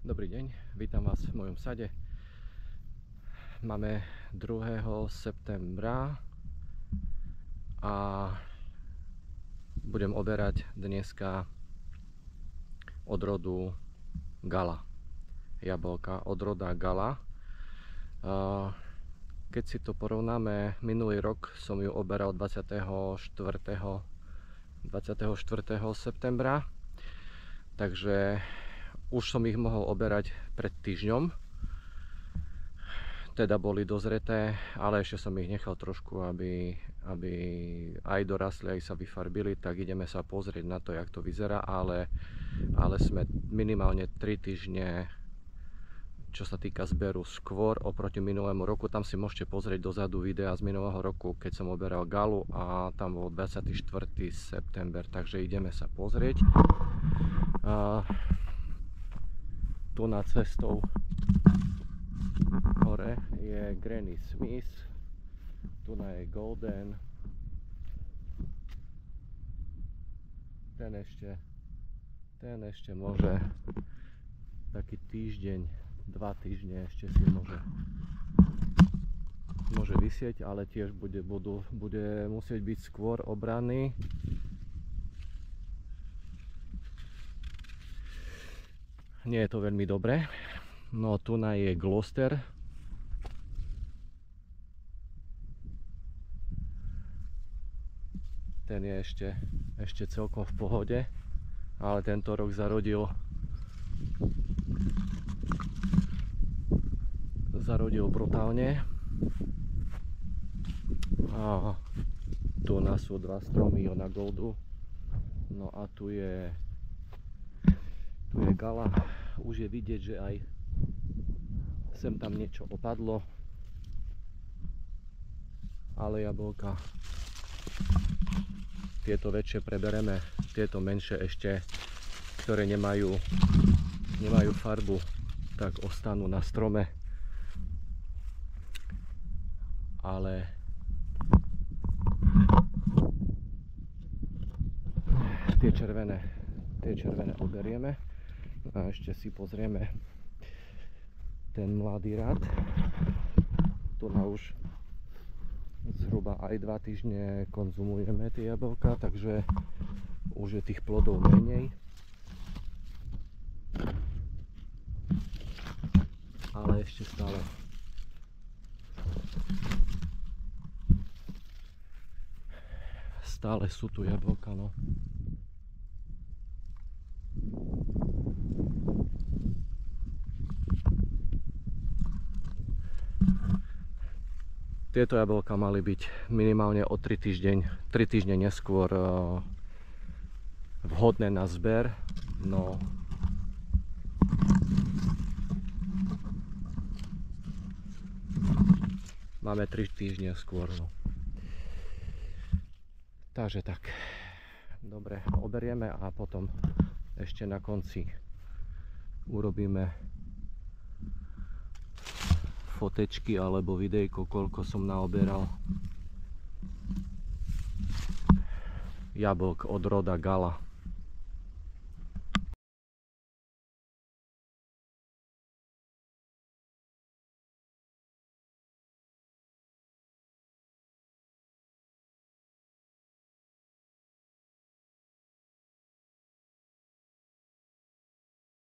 Dobrý deň, vítam vás v mojom sade. Máme 2. septembra a budem oberať dneska odrodu Gala. Jablka odroda Gala. Keď si to porovnáme, minulý rok som ju oberal 24. septembra, takže už som ich mohol oberať pred týždňom, teda boli dozreté, ale ešte som ich nechal trošku, aby aj dorastli, aj sa vyfarbili. Tak ideme sa pozrieť na to, jak to vyzerá, ale sme minimálne 3 týždne, čo sa týka zberu, skôr oproti minulému roku. Tam si môžete pozrieť dozadu videa z minulého roku, keď som oberal Galu, a tam bol 24. september, takže ideme sa pozrieť. Tu na cestou hore je Granny Smith, tu na je Golden, ten ešte môže taký týždeň, 2 týždne ešte si môže visieť, ale tiež bude musieť byť skôr obranný. Nie je to veľmi dobré. No tu na je Gloucester. Ten je ešte celkom v pohode, ale tento rok zarodil brutálne. A tu nás sú 2 stromy na Goldu. No a tu je Gala. Už je vidieť, že aj sem tam niečo opadlo, ale jablka, tieto väčšie prebereme, tieto menšie ešte, ktoré nemajú farbu, tak ostanú na strome. Ale tie červené oberieme. A ešte si pozrieme ten mladý rad. Tu na už zhruba aj 2 týždne konzumujeme tie jablka, takže už je tých plodov menej. Ale ešte stále sú tu jablka, no. Tieto jablka mali byť minimálne o 3 týždne neskôr vhodné na zber. No máme 3 týždne skôr, no. Takže tak, dobre, oberieme a potom ešte na konci urobíme fotečky alebo videjko, koľko som naoberal jablk od roda Gala.